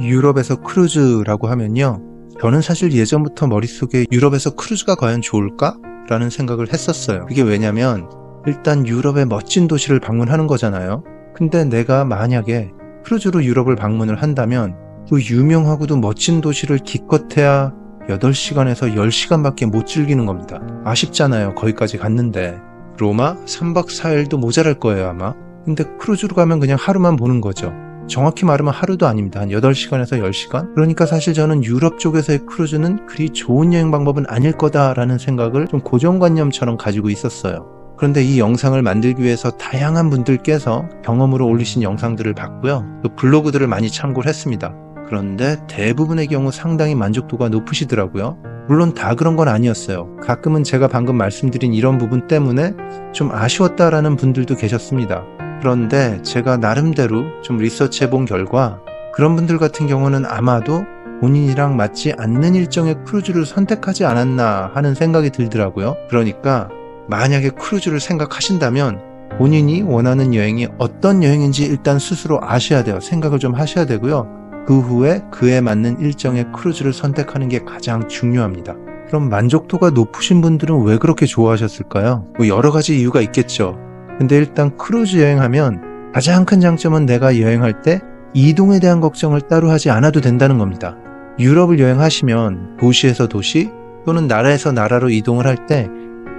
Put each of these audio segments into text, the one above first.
유럽에서 크루즈라고 하면요, 저는 사실 예전부터 머릿속에 유럽에서 크루즈가 과연 좋을까? 라는 생각을 했었어요. 그게 왜냐면 일단 유럽의 멋진 도시를 방문하는 거잖아요. 근데 내가 만약에 크루즈로 유럽을 방문을 한다면 그 유명하고도 멋진 도시를 기껏해야 8시간에서 10시간밖에 못 즐기는 겁니다. 아쉽잖아요. 거기까지 갔는데. 로마 3박 4일도 모자랄 거예요, 아마. 근데 크루즈로 가면 그냥 하루만 보는 거죠. 정확히 말하면 하루도 아닙니다. 한 8시간에서 10시간? 그러니까 사실 저는 유럽 쪽에서의 크루즈는 그리 좋은 여행 방법은 아닐 거다라는 생각을 좀 고정관념처럼 가지고 있었어요. 그런데 이 영상을 만들기 위해서 다양한 분들께서 경험으로 올리신 영상들을 봤고요. 또 블로그들을 많이 참고를 했습니다. 그런데 대부분의 경우 상당히 만족도가 높으시더라고요. 물론 다 그런 건 아니었어요. 가끔은 제가 방금 말씀드린 이런 부분 때문에 좀 아쉬웠다라는 분들도 계셨습니다. 그런데 제가 나름대로 좀 리서치 해본 결과 그런 분들 같은 경우는 아마도 본인이랑 맞지 않는 일정의 크루즈를 선택하지 않았나 하는 생각이 들더라고요. 그러니까 만약에 크루즈를 생각하신다면 본인이 원하는 여행이 어떤 여행인지 일단 스스로 아셔야 돼요. 생각을 좀 하셔야 되고요. 그 후에 그에 맞는 일정의 크루즈를 선택하는 게 가장 중요합니다. 그럼 만족도가 높으신 분들은 왜 그렇게 좋아하셨을까요? 뭐 여러 가지 이유가 있겠죠. 근데 일단 크루즈 여행하면 가장 큰 장점은 내가 여행할 때 이동에 대한 걱정을 따로 하지 않아도 된다는 겁니다. 유럽을 여행하시면 도시에서 도시 또는 나라에서 나라로 이동을 할 때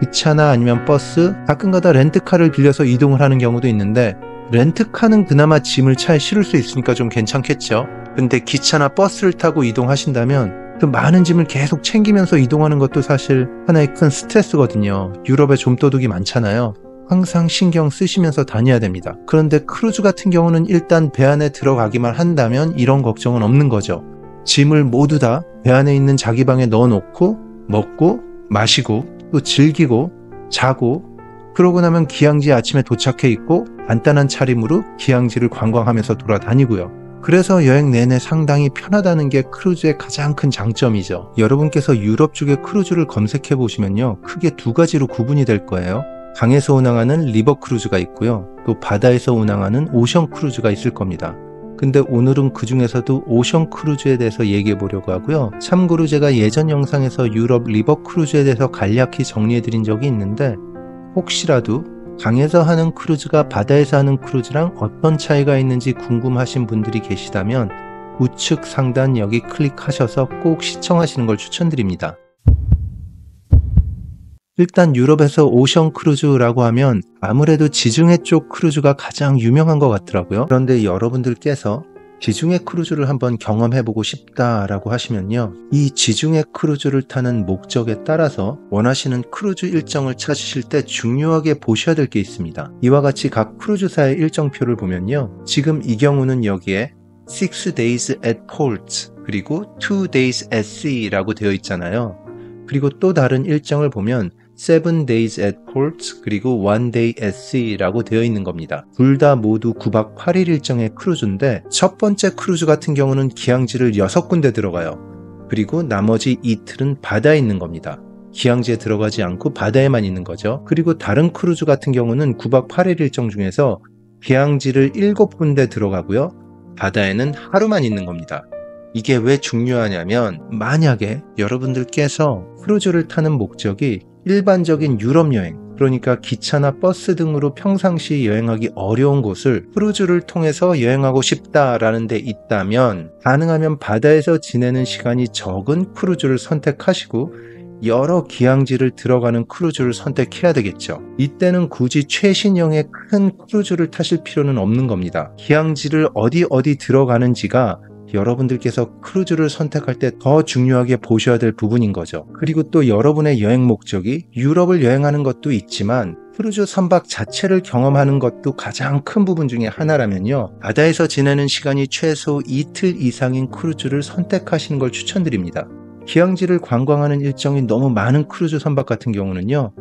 기차나 아니면 버스, 가끔가다 렌트카를 빌려서 이동을 하는 경우도 있는데 렌트카는 그나마 짐을 차에 실을 수 있으니까 좀 괜찮겠죠. 근데 기차나 버스를 타고 이동하신다면 그 많은 짐을 계속 챙기면서 이동하는 것도 사실 하나의 큰 스트레스거든요. 유럽에 좀도둑이 많잖아요. 항상 신경 쓰시면서 다녀야 됩니다. 그런데 크루즈 같은 경우는 일단 배 안에 들어가기만 한다면 이런 걱정은 없는 거죠. 짐을 모두 다 배 안에 있는 자기 방에 넣어놓고 먹고 마시고 또 즐기고 자고 그러고 나면 기항지에 아침에 도착해 있고 간단한 차림으로 기항지를 관광하면서 돌아다니고요. 그래서 여행 내내 상당히 편하다는 게 크루즈의 가장 큰 장점이죠. 여러분께서 유럽 쪽의 크루즈를 검색해 보시면요, 크게 두 가지로 구분이 될 거예요. 강에서 운항하는 리버 크루즈가 있고요. 또 바다에서 운항하는 오션 크루즈가 있을 겁니다. 근데 오늘은 그 중에서도 오션 크루즈에 대해서 얘기해 보려고 하고요. 참고로 제가 예전 영상에서 유럽 리버 크루즈에 대해서 간략히 정리해 드린 적이 있는데 혹시라도 강에서 하는 크루즈가 바다에서 하는 크루즈랑 어떤 차이가 있는지 궁금하신 분들이 계시다면 우측 상단 여기 클릭하셔서 꼭 시청하시는 걸 추천드립니다. 일단 유럽에서 오션 크루즈라고 하면 아무래도 지중해 쪽 크루즈가 가장 유명한 것 같더라고요. 그런데 여러분들께서 지중해 크루즈를 한번 경험해보고 싶다라고 하시면요, 이 지중해 크루즈를 타는 목적에 따라서 원하시는 크루즈 일정을 찾으실 때 중요하게 보셔야 될 게 있습니다. 이와 같이 각 크루즈사의 일정표를 보면요, 지금 이 경우는 여기에 6 days at port 그리고 2 days at sea라고 되어 있잖아요. 그리고 또 다른 일정을 보면 7 days at port 그리고 1 day at sea라고 되어 있는 겁니다. 둘 다 모두 9박 8일 일정의 크루즈인데 첫 번째 크루즈 같은 경우는 기항지를 6군데 들어가요. 그리고 나머지 이틀은 바다에 있는 겁니다. 기항지에 들어가지 않고 바다에만 있는 거죠. 그리고 다른 크루즈 같은 경우는 9박 8일 일정 중에서 기항지를 7군데 들어가고요. 바다에는 하루만 있는 겁니다. 이게 왜 중요하냐면 만약에 여러분들께서 크루즈를 타는 목적이 일반적인 유럽 여행, 그러니까 기차나 버스 등으로 평상시 여행하기 어려운 곳을 크루즈를 통해서 여행하고 싶다라는 데 있다면 가능하면 바다에서 지내는 시간이 적은 크루즈를 선택하시고 여러 기항지를 들어가는 크루즈를 선택해야 되겠죠. 이때는 굳이 최신형의 큰 크루즈를 타실 필요는 없는 겁니다. 기항지를 어디 들어가는지가 여러분들께서 크루즈를 선택할 때 더 중요하게 보셔야 될 부분인 거죠. 그리고 또 여러분의 여행 목적이 유럽을 여행하는 것도 있지만 크루즈 선박 자체를 경험하는 것도 가장 큰 부분 중에 하나라면요, 바다에서 지내는 시간이 최소 이틀 이상인 크루즈를 선택하시는 걸 추천드립니다. 기항지를 관광하는 일정이 너무 많은 크루즈 선박 같은 경우는요,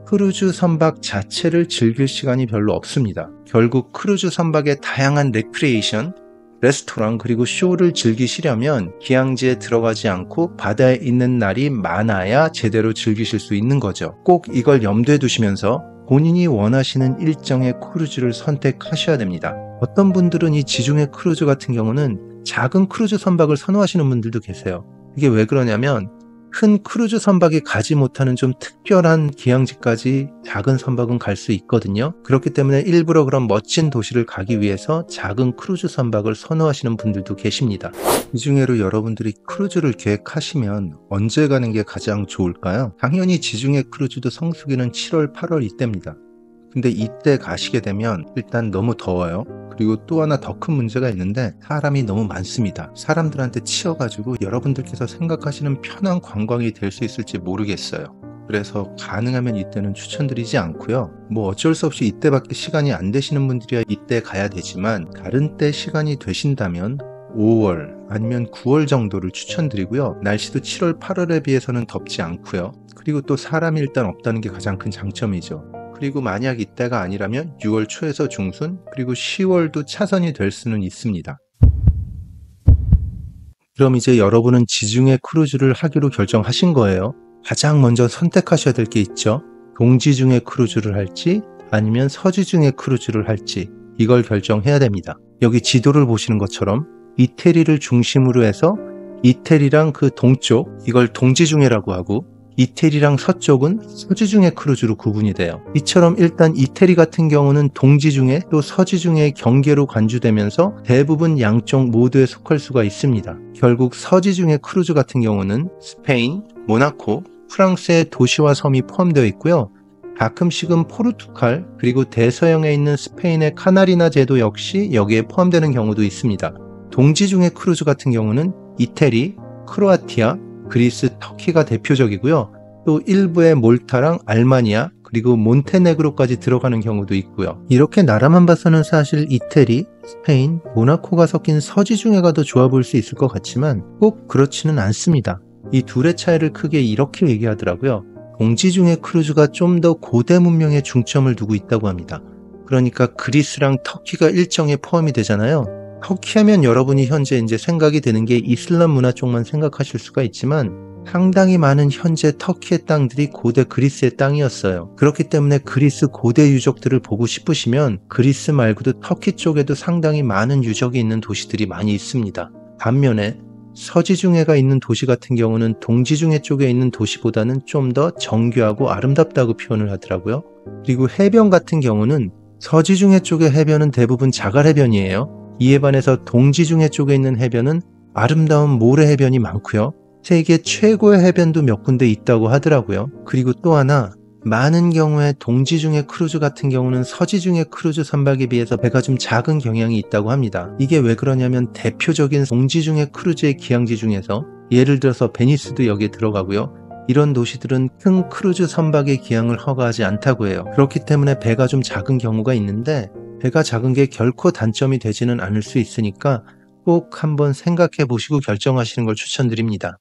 크루즈 선박 자체를 즐길 시간이 별로 없습니다. 결국 크루즈 선박의 다양한 레크리에이션, 레스토랑 그리고 쇼를 즐기시려면 기항지에 들어가지 않고 바다에 있는 날이 많아야 제대로 즐기실 수 있는 거죠. 꼭 이걸 염두에 두시면서 본인이 원하시는 일정의 크루즈를 선택하셔야 됩니다. 어떤 분들은 이 지중해 크루즈 같은 경우는 작은 크루즈 선박을 선호하시는 분들도 계세요. 이게 왜 그러냐면 큰 크루즈 선박이 가지 못하는 좀 특별한 기항지까지 작은 선박은 갈 수 있거든요. 그렇기 때문에 일부러 그런 멋진 도시를 가기 위해서 작은 크루즈 선박을 선호하시는 분들도 계십니다. 이 중에로 여러분들이 크루즈를 계획하시면 언제 가는 게 가장 좋을까요? 당연히 지중해 크루즈도 성수기는 7월, 8월 이때입니다. 근데 이때 가시게 되면 일단 너무 더워요. 그리고 또 하나 더 큰 문제가 있는데 사람이 너무 많습니다. 사람들한테 치여가지고 여러분들께서 생각하시는 편한 관광이 될 수 있을지 모르겠어요. 그래서 가능하면 이때는 추천드리지 않고요. 뭐 어쩔 수 없이 이때밖에 시간이 안 되시는 분들이야 이때 가야 되지만 다른 때 시간이 되신다면 5월 아니면 9월 정도를 추천드리고요. 날씨도 7월, 8월에 비해서는 덥지 않고요. 그리고 또 사람이 일단 없다는 게 가장 큰 장점이죠. 그리고 만약 이때가 아니라면 6월 초에서 중순 그리고 10월도 차선이 될 수는 있습니다. 그럼 이제 여러분은 지중해 크루즈를 하기로 결정하신 거예요. 가장 먼저 선택하셔야 될 게 있죠. 동지중해 크루즈를 할지 아니면 서지중해 크루즈를 할지 이걸 결정해야 됩니다. 여기 지도를 보시는 것처럼 이태리를 중심으로 해서 이태리랑 그 동쪽 이걸 동지중해라고 하고 이태리랑 서쪽은 서지중해 크루즈로 구분이 돼요. 이처럼 일단 이태리 같은 경우는 동지중해 또 서지중해의 경계로 간주되면서 대부분 양쪽 모두에 속할 수가 있습니다. 결국 서지중해 크루즈 같은 경우는 스페인, 모나코, 프랑스의 도시와 섬이 포함되어 있고요. 가끔씩은 포르투갈 그리고 대서양에 있는 스페인의 카나리나 제도 역시 여기에 포함되는 경우도 있습니다. 동지중해 크루즈 같은 경우는 이태리, 크로아티아, 그리스, 터키가 대표적이고요. 또 일부의 몰타랑 알마니아 그리고 몬테네그로까지 들어가는 경우도 있고요. 이렇게 나라만 봐서는 사실 이태리, 스페인, 모나코가 섞인 서지중해가 더 좋아 보일 수 있을 것 같지만 꼭 그렇지는 않습니다. 이 둘의 차이를 크게 이렇게 얘기하더라고요. 동지중해 크루즈가 좀 더 고대 문명에 중점을 두고 있다고 합니다. 그러니까 그리스랑 터키가 일정에 포함이 되잖아요. 터키 하면 여러분이 현재 이제 생각이 되는 게 이슬람 문화 쪽만 생각하실 수가 있지만 상당히 많은 현재 터키의 땅들이 고대 그리스의 땅이었어요. 그렇기 때문에 그리스 고대 유적들을 보고 싶으시면 그리스 말고도 터키 쪽에도 상당히 많은 유적이 있는 도시들이 많이 있습니다. 반면에 서지중해가 있는 도시 같은 경우는 동지중해 쪽에 있는 도시보다는 좀 더 정교하고 아름답다고 표현을 하더라고요. 그리고 해변 같은 경우는 서지중해 쪽의 해변은 대부분 자갈 해변이에요. 이에 반해서 동지중해 쪽에 있는 해변은 아름다운 모래 해변이 많고요. 세계 최고의 해변도 몇 군데 있다고 하더라고요. 그리고 또 하나 많은 경우에 동지중해 크루즈 같은 경우는 서지중해 크루즈 선박에 비해서 배가 좀 작은 경향이 있다고 합니다. 이게 왜 그러냐면 대표적인 동지중해 크루즈의 기항지 중에서 예를 들어서 베니스도 여기에 들어가고요. 이런 도시들은 큰 크루즈 선박의 기항을 허가하지 않다고 해요. 그렇기 때문에 배가 좀 작은 경우가 있는데 배가 작은 게 결코 단점이 되지는 않을 수 있으니까 꼭 한번 생각해 보시고 결정하시는 걸 추천드립니다.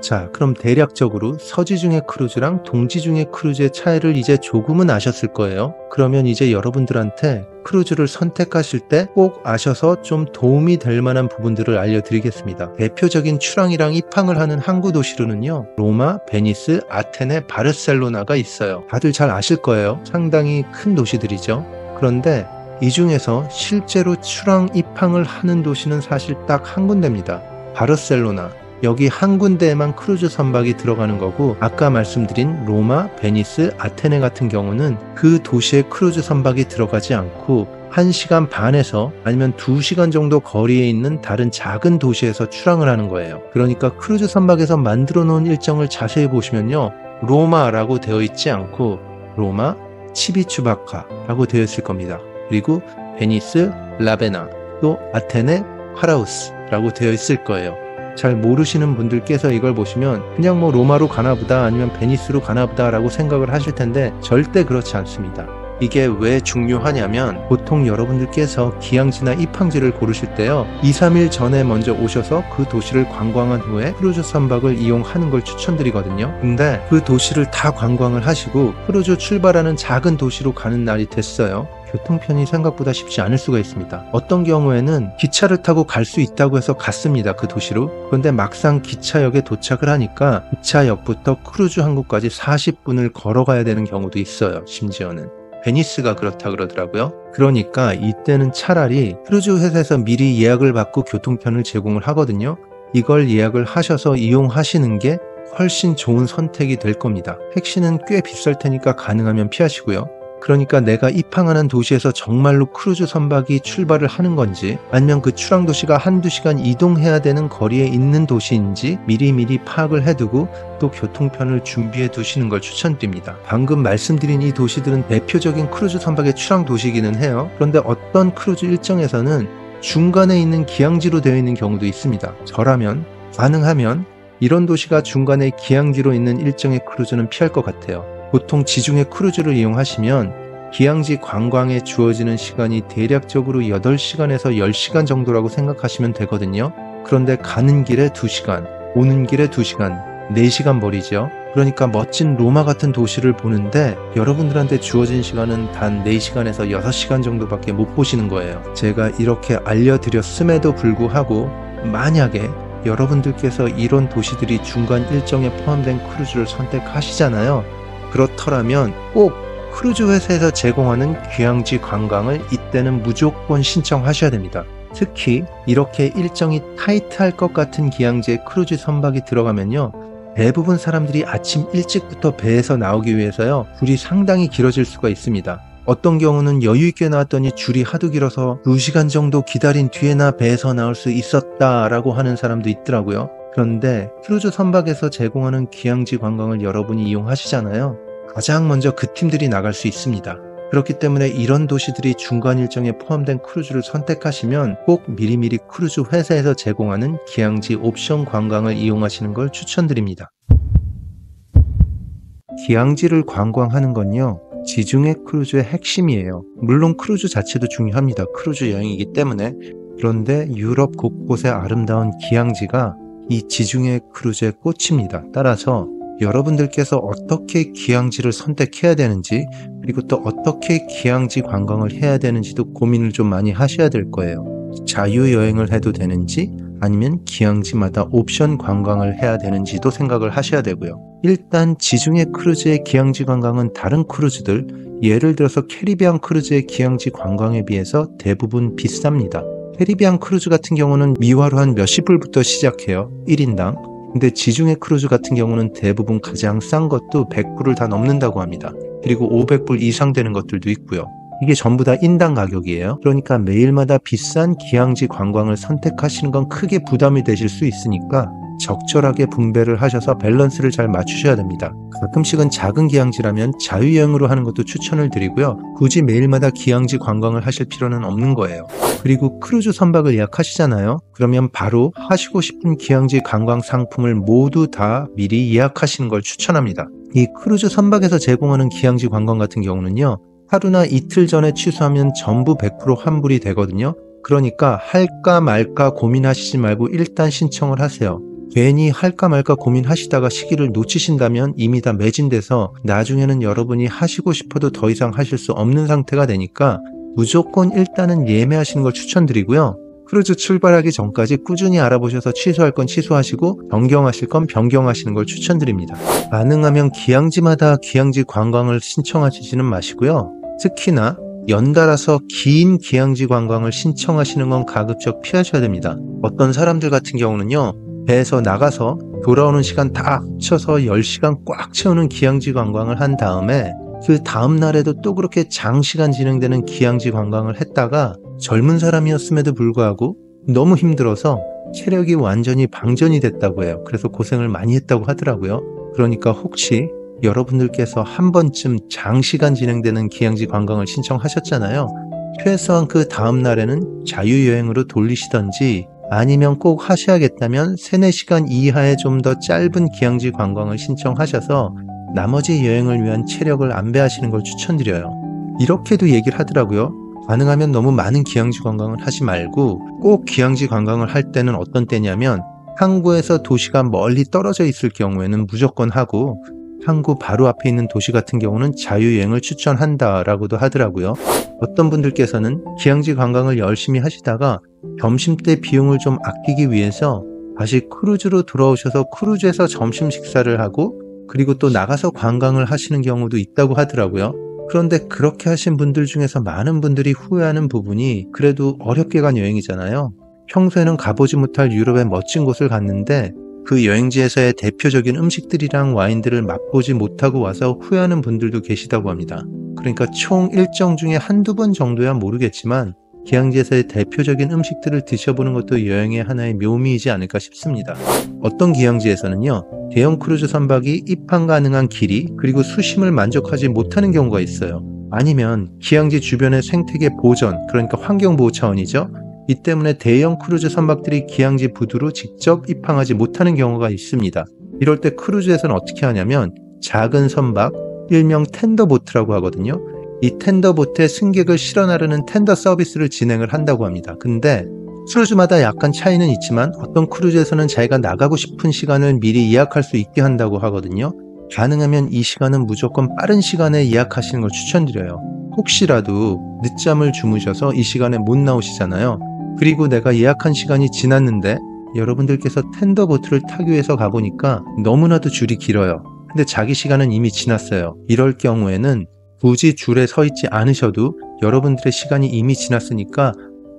자, 그럼 대략적으로 서지중해 크루즈랑 동지중해 크루즈의 차이를 이제 조금은 아셨을 거예요. 그러면 이제 여러분들한테 크루즈를 선택하실 때 꼭 아셔서 좀 도움이 될 만한 부분들을 알려드리겠습니다. 대표적인 출항이랑 입항을 하는 항구 도시로는요, 로마, 베니스, 아테네, 바르셀로나가 있어요. 다들 잘 아실 거예요. 상당히 큰 도시들이죠. 그런데 이 중에서 실제로 출항, 입항을 하는 도시는 사실 딱 한 군데입니다. 바르셀로나. 여기 한 군데에만 크루즈 선박이 들어가는 거고 아까 말씀드린 로마, 베니스, 아테네 같은 경우는 그 도시에 크루즈 선박이 들어가지 않고 1시간 반에서 아니면 2시간 정도 거리에 있는 다른 작은 도시에서 출항을 하는 거예요. 그러니까 크루즈 선박에서 만들어 놓은 일정을 자세히 보시면요. 로마라고 되어 있지 않고 로마, 치비추바카라고 되어 있을 겁니다. 그리고 베니스, 라베나, 또 아테네, 파라우스라고 되어 있을 거예요. 잘 모르시는 분들께서 이걸 보시면 그냥 뭐 로마로 가나보다 아니면 베니스로 가나보다 라고 생각을 하실 텐데 절대 그렇지 않습니다. 이게 왜 중요하냐면 보통 여러분들께서 기항지나 입항지를 고르실 때요 2-3일 전에 먼저 오셔서 그 도시를 관광한 후에 크루즈 선박을 이용하는 걸 추천드리거든요. 근데 그 도시를 다 관광을 하시고 크루즈 출발하는 작은 도시로 가는 날이 됐어요. 교통편이 생각보다 쉽지 않을 수가 있습니다. 어떤 경우에는 기차를 타고 갈 수 있다고 해서 갔습니다. 그 도시로. 그런데 막상 기차역에 도착을 하니까 기차역부터 크루즈 항구까지 40분을 걸어가야 되는 경우도 있어요. 심지어는. 베니스가 그렇다 그러더라고요. 그러니까 이때는 차라리 크루즈 회사에서 미리 예약을 받고 교통편을 제공을 하거든요. 이걸 예약을 하셔서 이용하시는 게 훨씬 좋은 선택이 될 겁니다. 택시는 꽤 비쌀 테니까 가능하면 피하시고요. 그러니까 내가 입항하는 도시에서 정말로 크루즈 선박이 출발을 하는 건지 아니면 그 출항 도시가 한두 시간 이동해야 되는 거리에 있는 도시인지 미리미리 파악을 해두고 또 교통편을 준비해 두시는 걸 추천드립니다. 방금 말씀드린 이 도시들은 대표적인 크루즈 선박의 출항 도시이기는 해요. 그런데 어떤 크루즈 일정에서는 중간에 있는 기항지로 되어 있는 경우도 있습니다. 저라면 가능하면 이런 도시가 중간에 기항지로 있는 일정의 크루즈는 피할 것 같아요. 보통 지중해 크루즈를 이용하시면 기항지 관광에 주어지는 시간이 대략적으로 8시간에서 10시간 정도라고 생각하시면 되거든요. 그런데 가는 길에 2시간, 오는 길에 2시간, 4시간 벌이죠. 그러니까 멋진 로마 같은 도시를 보는데 여러분들한테 주어진 시간은 단 4시간에서 6시간 정도밖에 못 보시는 거예요. 제가 이렇게 알려드렸음에도 불구하고 만약에 여러분들께서 이런 도시들이 중간 일정에 포함된 크루즈를 선택하시잖아요. 그렇더라면 꼭 크루즈 회사에서 제공하는 귀향지 관광을 이때는 무조건 신청하셔야 됩니다. 특히 이렇게 일정이 타이트할 것 같은 기항지에 크루즈 선박이 들어가면요. 대부분 사람들이 아침 일찍부터 배에서 나오기 위해서요. 줄이 상당히 길어질 수가 있습니다. 어떤 경우는 여유있게 나왔더니 줄이 하도 길어서 2시간 정도 기다린 뒤에나 배에서 나올 수 있었다라고 하는 사람도 있더라고요. 그런데 크루즈 선박에서 제공하는 귀향지 관광을 여러분이 이용하시잖아요. 가장 먼저 그 팀들이 나갈 수 있습니다. 그렇기 때문에 이런 도시들이 중간 일정에 포함된 크루즈를 선택하시면 꼭 미리미리 크루즈 회사에서 제공하는 귀향지 옵션 관광을 이용하시는 걸 추천드립니다. 귀향지를 관광하는 건요. 지중해 크루즈의 핵심이에요. 물론 크루즈 자체도 중요합니다. 크루즈 여행이기 때문에. 그런데 유럽 곳곳의 아름다운 귀향지가 이 지중해 크루즈의 꽃입니다. 따라서 여러분들께서 어떻게 귀향지를 선택해야 되는지 그리고 또 어떻게 귀향지 관광을 해야 되는지도 고민을 좀 많이 하셔야 될 거예요. 자유여행을 해도 되는지 아니면 귀향지마다 옵션 관광을 해야 되는지도 생각을 하셔야 되고요. 일단 지중해 크루즈의 귀향지 관광은 다른 크루즈들, 예를 들어서 캐리비안 크루즈의 귀향지 관광에 비해서 대부분 비쌉니다. 캐리비안 크루즈 같은 경우는 미화로 한 몇십 불부터 시작해요. 1인당. 근데 지중해 크루즈 같은 경우는 대부분 가장 싼 것도 100불을 다 넘는다고 합니다. 그리고 500불 이상 되는 것들도 있고요. 이게 전부 다 인당 가격이에요. 그러니까 매일마다 비싼 귀향지 관광을 선택하시는 건 크게 부담이 되실 수 있으니까 적절하게 분배를 하셔서 밸런스를 잘 맞추셔야 됩니다. 가끔씩은 작은 귀향지라면 자유여행으로 하는 것도 추천을 드리고요. 굳이 매일마다 귀향지 관광을 하실 필요는 없는 거예요. 그리고 크루즈 선박을 예약하시잖아요. 그러면 바로 하시고 싶은 귀향지 관광 상품을 모두 다 미리 예약하시는 걸 추천합니다. 이 크루즈 선박에서 제공하는 귀향지 관광 같은 경우는요. 하루나 이틀 전에 취소하면 전부 100% 환불이 되거든요. 그러니까 할까 말까 고민하시지 말고 일단 신청을 하세요. 괜히 할까 말까 고민하시다가 시기를 놓치신다면 이미 다 매진돼서 나중에는 여러분이 하시고 싶어도 더 이상 하실 수 없는 상태가 되니까 무조건 일단은 예매하시는 걸 추천드리고요. 크루즈 출발하기 전까지 꾸준히 알아보셔서 취소할 건 취소하시고 변경하실 건 변경하시는 걸 추천드립니다. 가능하면 귀향지마다 귀향지 관광을 신청하시지는 마시고요. 특히나 연달아서 긴 귀향지 관광을 신청하시는 건 가급적 피하셔야 됩니다. 어떤 사람들 같은 경우는요. 배에서 나가서 돌아오는 시간 다 합쳐서 10시간 꽉 채우는 귀향지 관광을 한 다음에 그 다음 날에도 또 그렇게 장시간 진행되는 귀향지 관광을 했다가 젊은 사람이었음에도 불구하고 너무 힘들어서 체력이 완전히 방전이 됐다고 해요. 그래서 고생을 많이 했다고 하더라고요. 그러니까 혹시 여러분들께서 한 번쯤 장시간 진행되는 귀향지 관광을 신청하셨잖아요. 최소한 그 다음 날에는 자유여행으로 돌리시던지 아니면 꼭 하셔야겠다면 3-4시간 이하의 좀 더 짧은 귀향지 관광을 신청하셔서 나머지 여행을 위한 체력을 안배하시는 걸 추천드려요. 이렇게도 얘기를 하더라고요. 가능하면 너무 많은 귀향지 관광을 하지 말고 꼭 귀향지 관광을 할 때는 어떤 때냐면 항구에서 도시가 멀리 떨어져 있을 경우에는 무조건 하고 항구 바로 앞에 있는 도시 같은 경우는 자유여행을 추천한다라고도 하더라고요. 어떤 분들께서는 귀향지 관광을 열심히 하시다가 점심때 비용을 좀 아끼기 위해서 다시 크루즈로 돌아오셔서 크루즈에서 점심 식사를 하고 그리고 또 나가서 관광을 하시는 경우도 있다고 하더라고요. 그런데 그렇게 하신 분들 중에서 많은 분들이 후회하는 부분이 그래도 어렵게 간 여행이잖아요. 평소에는 가보지 못할 유럽의 멋진 곳을 갔는데 그 여행지에서의 대표적인 음식들이랑 와인들을 맛보지 못하고 와서 후회하는 분들도 계시다고 합니다. 그러니까 총 일정 중에 한두 번 정도야 모르겠지만 기항지에서의 대표적인 음식들을 드셔보는 것도 여행의 하나의 묘미이지 않을까 싶습니다. 어떤 기항지에서는요, 대형 크루즈 선박이 입항 가능한 길이 그리고 수심을 만족하지 못하는 경우가 있어요. 아니면 기항지 주변의 생태계 보전, 그러니까 환경보호 차원이죠. 이 때문에 대형 크루즈 선박들이 기항지 부두로 직접 입항하지 못하는 경우가 있습니다. 이럴 때 크루즈에서는 어떻게 하냐면 작은 선박, 일명 텐더보트라고 하거든요. 이 텐더보트에 승객을 실어 나르는 텐더 서비스를 진행을 한다고 합니다. 근데 크루즈마다 약간 차이는 있지만 어떤 크루즈에서는 자기가 나가고 싶은 시간을 미리 예약할 수 있게 한다고 하거든요. 가능하면 이 시간은 무조건 빠른 시간에 예약하시는 걸 추천드려요. 혹시라도 늦잠을 주무셔서 이 시간에 못 나오시잖아요. 그리고 내가 예약한 시간이 지났는데 여러분들께서 텐더보트를 타기 위해서 가보니까 너무나도 줄이 길어요. 근데 자기 시간은 이미 지났어요. 이럴 경우에는 굳이 줄에 서 있지 않으셔도 여러분들의 시간이 이미 지났으니까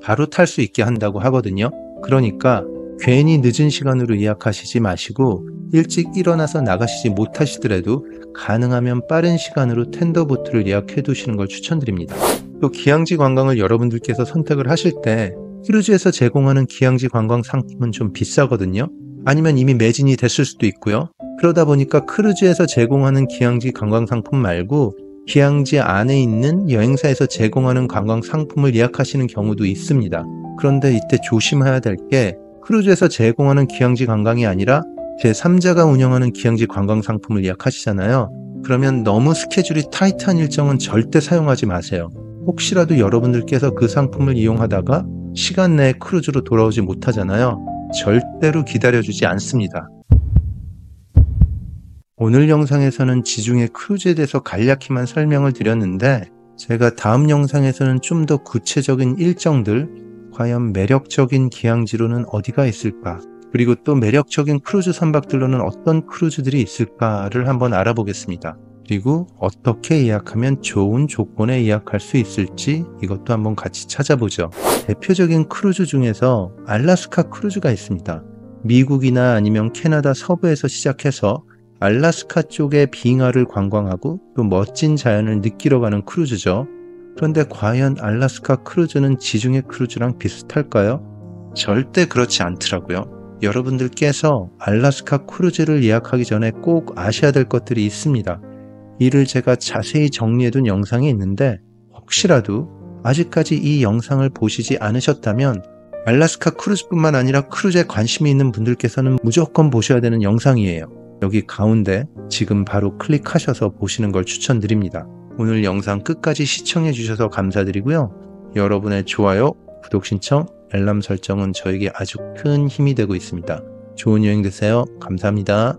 바로 탈 수 있게 한다고 하거든요. 그러니까 괜히 늦은 시간으로 예약하시지 마시고 일찍 일어나서 나가시지 못하시더라도 가능하면 빠른 시간으로 텐더보트를 예약해 두시는 걸 추천드립니다. 또 기항지 관광을 여러분들께서 선택을 하실 때 크루즈에서 제공하는 기항지 관광 상품은 좀 비싸거든요. 아니면 이미 매진이 됐을 수도 있고요. 그러다 보니까 크루즈에서 제공하는 기항지 관광 상품 말고 기항지 안에 있는 여행사에서 제공하는 관광 상품을 예약하시는 경우도 있습니다. 그런데 이때 조심해야 될 게 크루즈에서 제공하는 기항지 관광이 아니라 제3자가 운영하는 기항지 관광 상품을 예약하시잖아요. 그러면 너무 스케줄이 타이트한 일정은 절대 사용하지 마세요. 혹시라도 여러분들께서 그 상품을 이용하다가 시간 내에 크루즈로 돌아오지 못하잖아요. 절대로 기다려주지 않습니다. 오늘 영상에서는 지중해 크루즈에 대해서 간략히만 설명을 드렸는데 제가 다음 영상에서는 좀 더 구체적인 일정들, 과연 매력적인 기항지로는 어디가 있을까, 그리고 또 매력적인 크루즈 선박들로는 어떤 크루즈들이 있을까를 한번 알아보겠습니다. 그리고 어떻게 예약하면 좋은 조건에 예약할 수 있을지 이것도 한번 같이 찾아보죠. 대표적인 크루즈 중에서 알래스카 크루즈가 있습니다. 미국이나 아니면 캐나다 서부에서 시작해서 알래스카 쪽의 빙하를 관광하고 또 멋진 자연을 느끼러 가는 크루즈죠. 그런데 과연 알래스카 크루즈는 지중해 크루즈랑 비슷할까요? 절대 그렇지 않더라고요. 여러분들께서 알래스카 크루즈를 예약하기 전에 꼭 아셔야 될 것들이 있습니다. 이를 제가 자세히 정리해둔 영상이 있는데 혹시라도 아직까지 이 영상을 보시지 않으셨다면 알래스카 크루즈뿐만 아니라 크루즈에 관심이 있는 분들께서는 무조건 보셔야 되는 영상이에요. 여기 가운데 지금 바로 클릭하셔서 보시는 걸 추천드립니다. 오늘 영상 끝까지 시청해 주셔서 감사드리고요. 여러분의 좋아요, 구독 신청, 알람 설정은 저에게 아주 큰 힘이 되고 있습니다. 좋은 여행 되세요. 감사합니다.